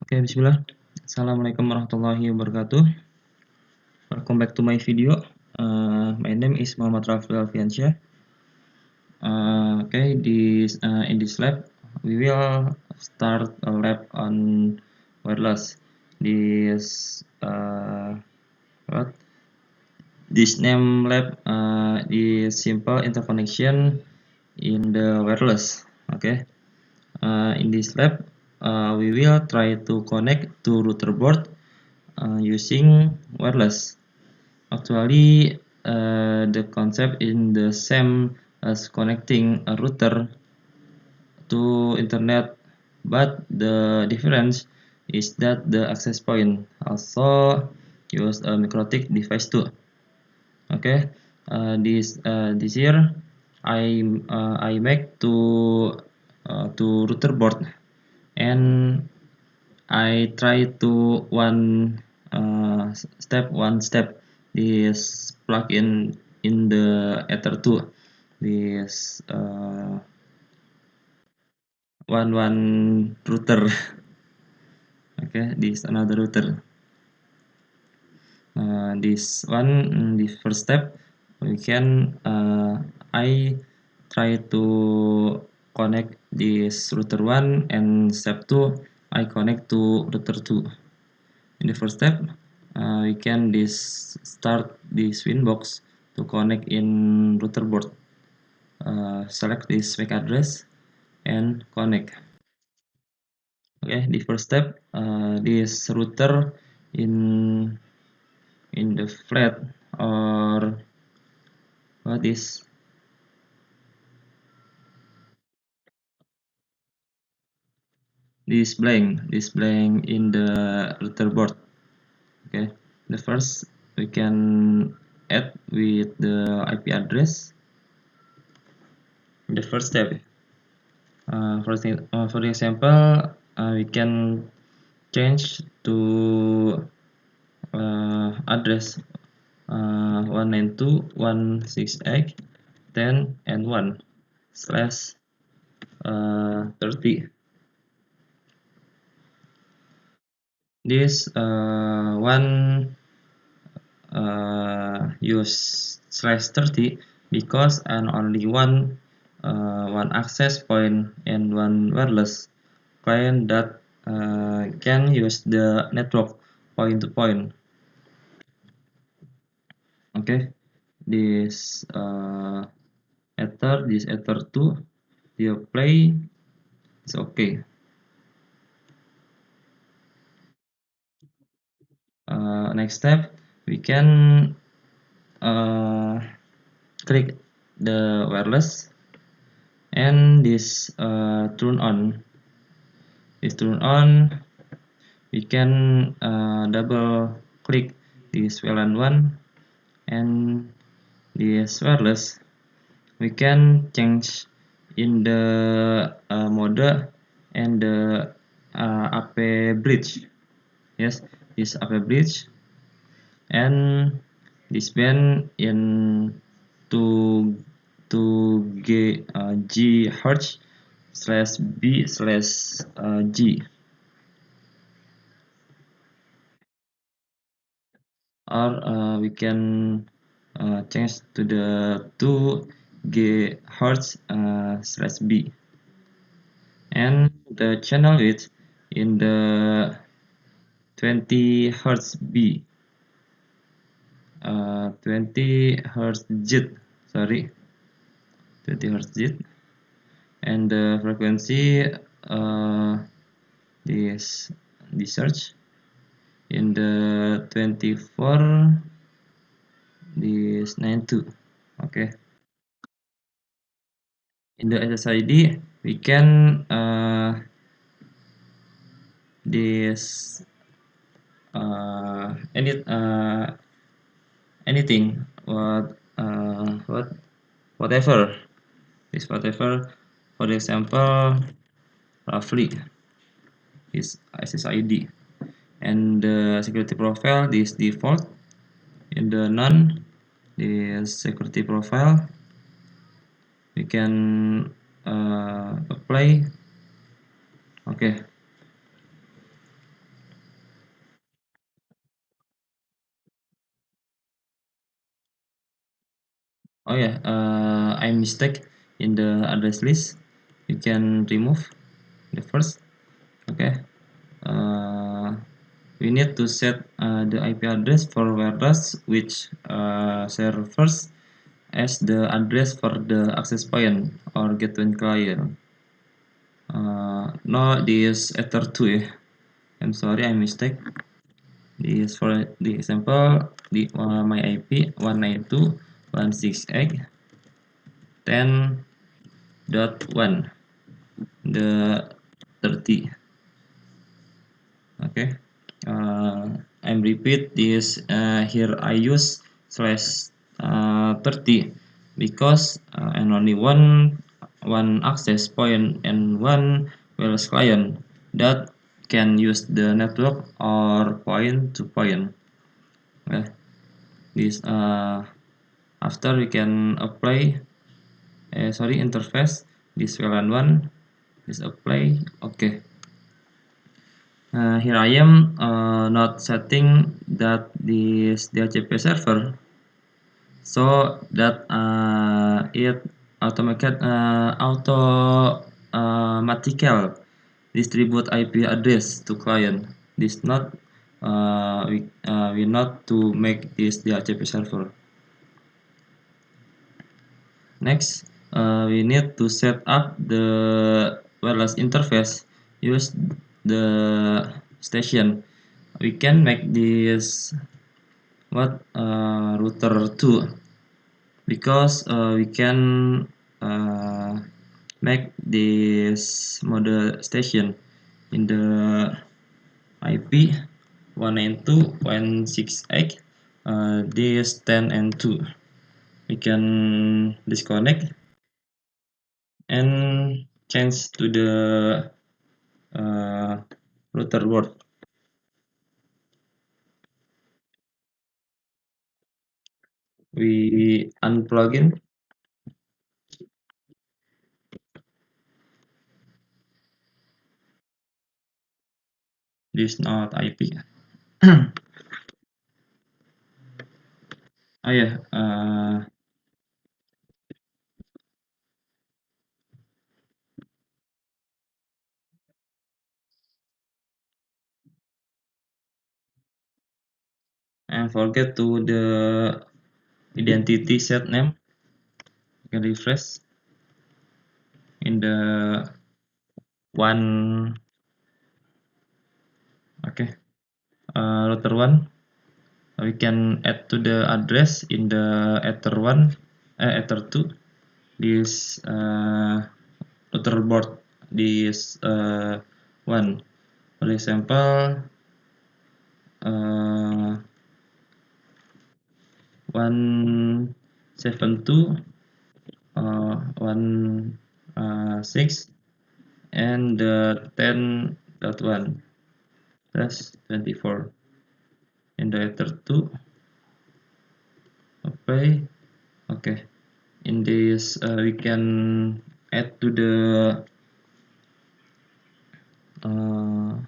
Oke, bismillah. Assalamualaikum warahmatullahi wabarakatuh. Welcome back to my video. My name is Muhammad Raffi Alfiansyah. In this lab, we will start a lab on wireless. This name lab is simple interconnection in the wireless. Okay. In this lab, we will try to connect to router board using wireless. Actually, the concept is the same as connecting a router to internet, but the difference is that the access point also use a MikroTik device too. Okay, this year I make to router board, and I try to one step this plug in the Ether 2, this one router. Okay, this another router. This one, the first step, we can I try to connect this router 1, and step 2 I connect to router 2. In the first step, we can start the Winbox to connect in router board. Select this MAC address and connect. Okay, the first step, this router in the flat, or what is this blank in the router board. Okay, the first we can add with the IP address. The first step, for example, we can change to address 192.168.10 and 1/30. This one use /30 because and only one access point and one wireless client that can use the network point to point. Okay, this Ether 2 dia play is okay. Next step, we can click the wireless, and this turn on. We can double click this VLAN 1 and this wireless. We can change in the mode and the AP bridge. Yes, this AP bridge, and this band in 2 GHz /B/G, or we can change to the 2 GHz /B, and the channel width in the 20 Hz B, 20 Hz JIT, 20 Hz JIT, and the frequency this search in the 24 this 92. Okay, in the SSID we can this anything whatever for example roughly is SSID, and the security profile this default. In the none, the security profile we can apply. Okay, Oh yeah, I mistake in the address list. You can remove the first. Okay. Uh, we need to set the IP address for whereas which servers as the address for the access point or gateway client. No, this ether 2 ya. I'm sorry, I mistake. This for the example, the my IP 192.168.10.1 the 30. Okay. I'm repeat this here I use slash 30 because and only one access point and one wireless client that can use the network or point to point. This after we can apply interface this VLAN one is apply. Okay. Here I am not setting that this DHCP server so that it automatical distribute IP address to client. This not we not to make this DHCP server. Next, we need to set up the wireless interface. Use the station. We can make this router 2 because we can make this model station in the IP 192.168 this 10 and 2. We can disconnect and change to the uh, router word. We unplug in this not IP. Oh yeah, and forget to the identity set name. You can refresh in the one. Okay, router one. We can add to the address in the ether one, ether two. This router board this one. For example, 172 1 6 and 10.1 plus 24 in the ether 2 apply. Okay, in this we can add to the uh,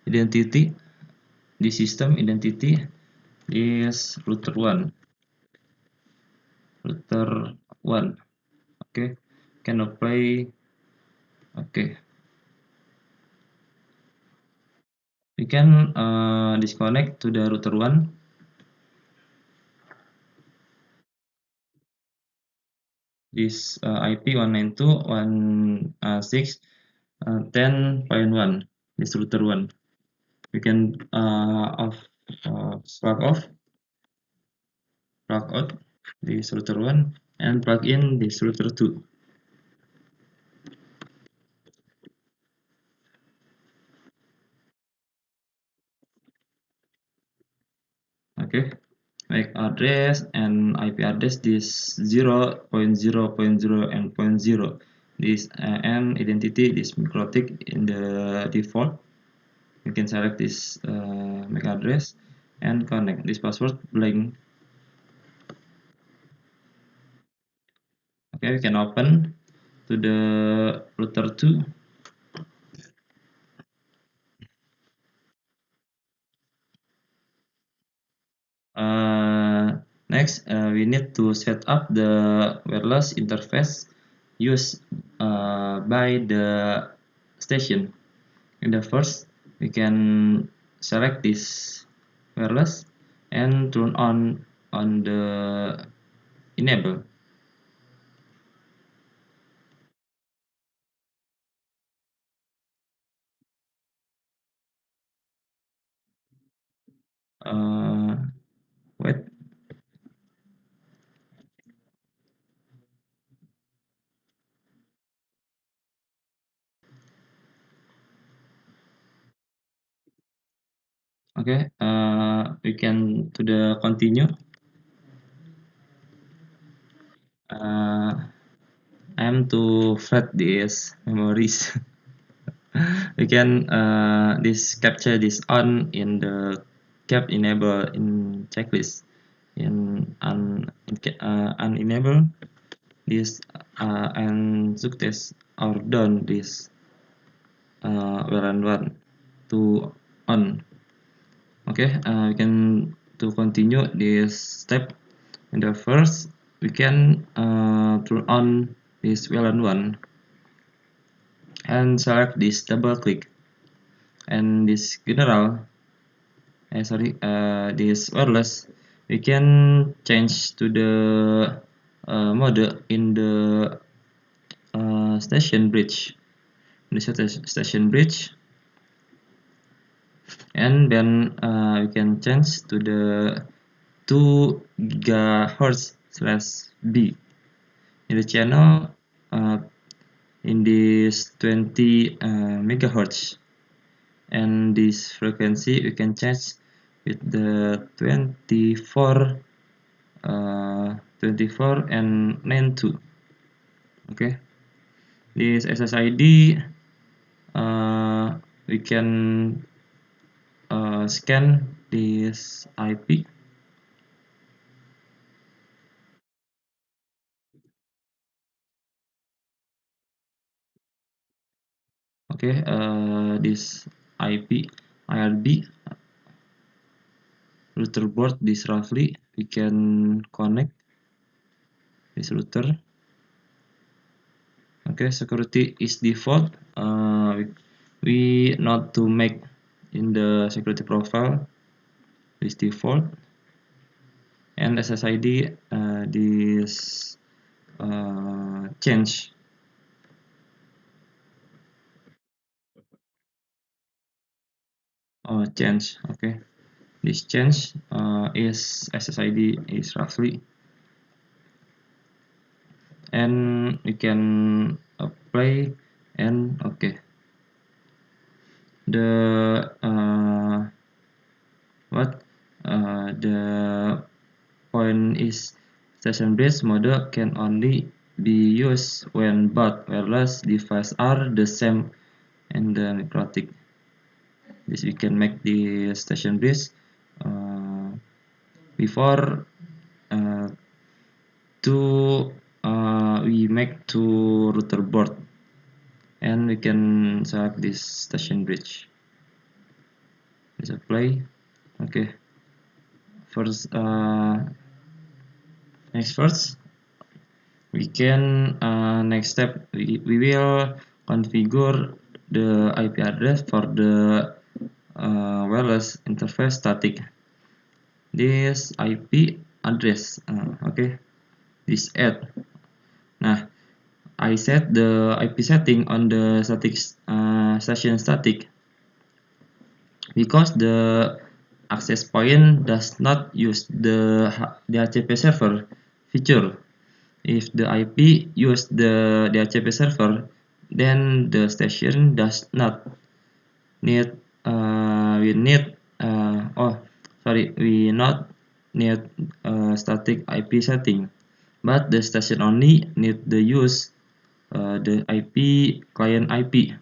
identity, the system identity is router 1. Okay, can apply. Okay, we can disconnect to the router 1 this IP 192.168.10.1 this router 1. We can plug out this router 1 and plug in this router 2. Okay, make address and IP address this 0.0.0 and point 0 this and identity this MikroTik in the default. You can select this MAC address and connect this password blank. Okay, we can open to the router 2. Next next, we need to set up the wireless interface used by the station. In the first, we can select this wireless and turn on the enable. Uh, Wait. Okay. We can to the continue. I am to fret these memories. We can this capture this on in the cap enable in checklist unenable this and success or done this one to on. Okay, we can to continue this step. In the first, we can turn on this one and select this double click and this general. This wireless. We can change to the mode in the station bridge. In the station bridge, and then we can change to the 2 gigahertz slash B. In the channel, uh, in this 20 megahertz, and this frequency we can change with the 24 and 92. Okay, this SSID we can scan this IP. Okay, this IP IRB router board, this roughly we can connect this router. Okay, security is default. We not to make in the security profile is default, and SSID this change. Change. Okay, this change is SSID is roughly, and we can apply and okay. The what the point is session-based mode can only be used when both wireless devices are the same and the necrotic. This we can make the station-based before uh, to we make two router board, and we can select this station bridge. This apply. Okay. First, first we can next step we will configure the IP address for the wireless interface static. This IP address, okay. This add. Nah, I set the IP setting on the static session static because the access point does not use the DHCP server feature. If the IP use the DHCP server, then the station does not need we not need static IP setting, but the station only need the use the IP client IP,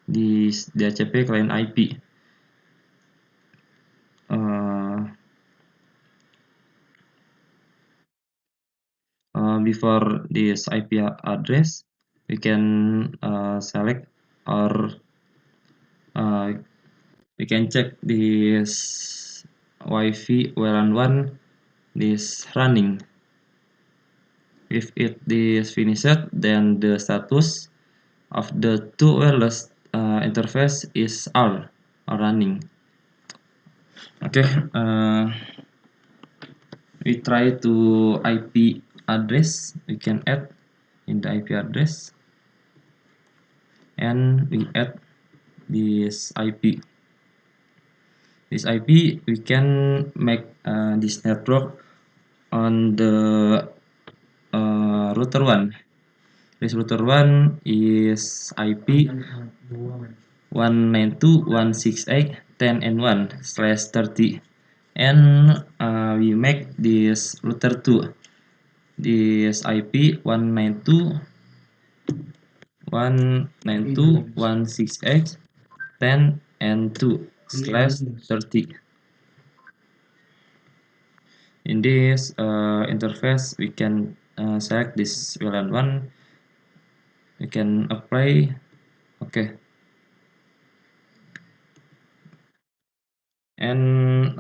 this DHCP client IP. Before this IP address, we can select or uh, we can check this Wi-Fi WLAN 1 this running. If it is finished, then the status of the two wireless interface is R or running. Okay, we try to IP address. We can add in the IP address, and we add this IP. This IP we can make this network on the router one. This router one is IP 192.168.10 and 1/30, and we make this router 2. This IP 192.168.10 and 2/30. In this interface, we can select this VLAN 1. We can apply. Okay, and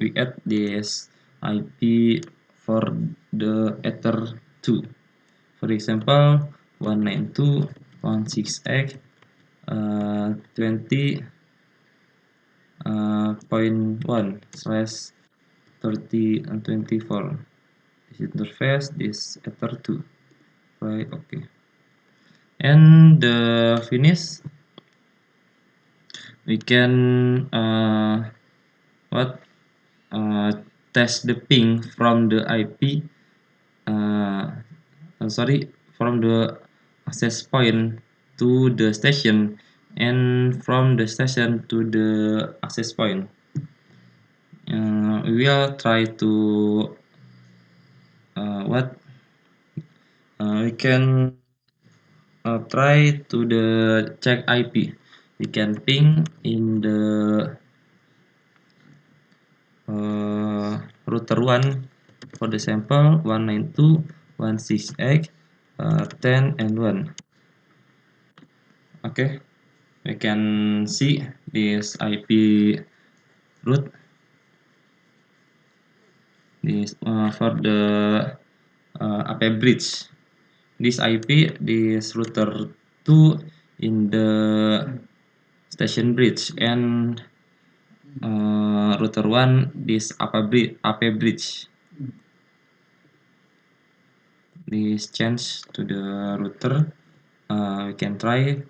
we add this IP for the Ether 2. For example, 192.168.20.1/30 and 24. This interface, this Ether 2. Right, okay. And the finish, we can what test the ping from the IP from the access point to the station, and from the station to the access point. We will try to we can try to the check IP. We can ping in the router 1 for the sample 192.168.10 and 1. Okay, we can see this IP route. This for the AP bridge. This IP, this router 2 in the station bridge, and router 1 this AP bridge. This change to the router. We can try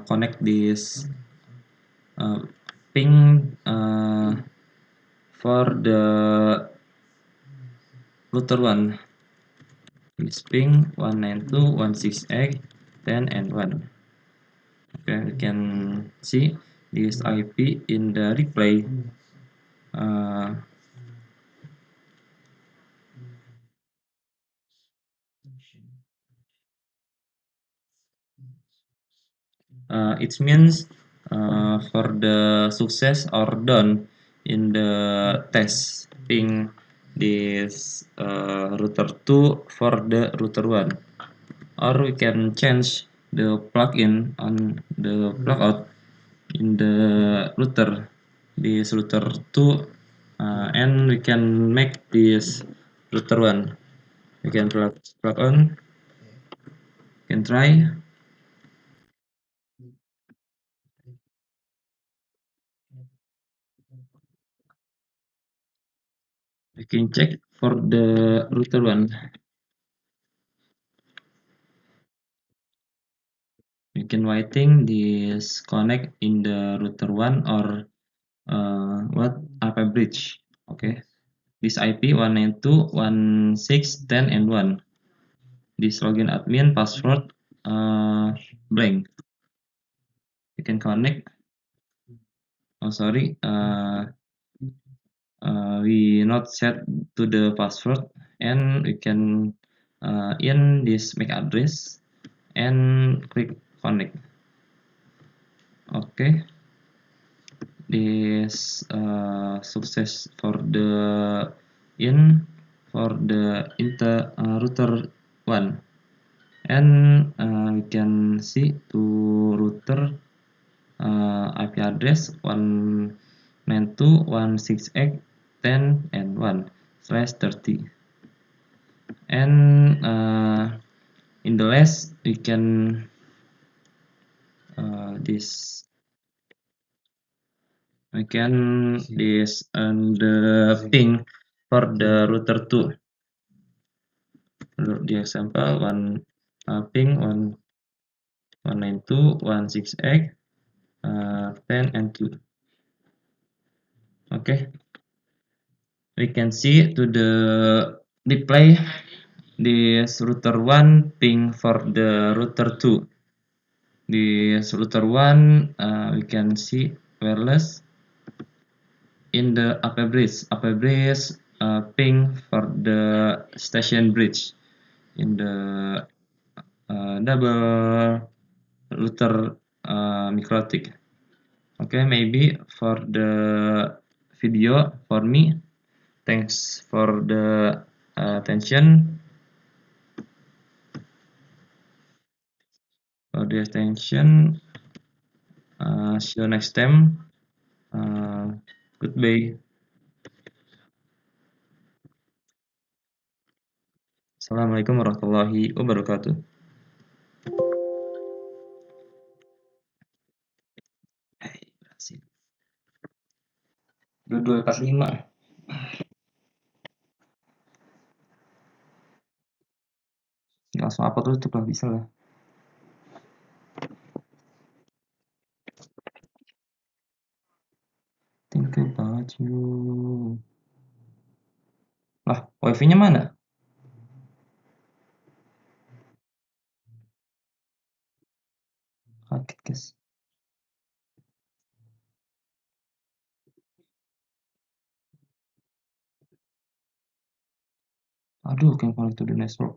connect this ping for the router 1. This ping 192.168.10 and 1. Okay, we can see this IP in the replay. It means for the success or done in the testing this router 2 for the router 1, or we can change the plugin on the plugout in the router, this router 2, and we can make this router 1. We can plug on. We can try. We can check for the router 1. We can waiting this connect in the router 1 or IP bridge. Okay, this IP 192.168.10 and 1. This login admin password blank. You can connect. Oh sorry, we not set to the password, and we can in this MAC address and click connect. Okay, this success for the for the router 1, and we can see to router IP address 192.168.10 and 1. 30. And in the last we can this and the ping for the router 2. The example one ping 192.168 10 and 2. Okay, we can see to the display this router 1 ping for the router 2. This router 1 we can see wireless in the upper bridge ping for the station bridge in the double router MikroTik. Okay, maybe for the video for me. Thanks for the attention. See you next time. Goodbye. Assalamualaikum warahmatullahi wabarakatuh. Berhasil. 2245. Langsung apa tuh lah bisa lah. Think about you. Lah, wifi-nya mana? Kaget guys. Aduh, can connect to the network.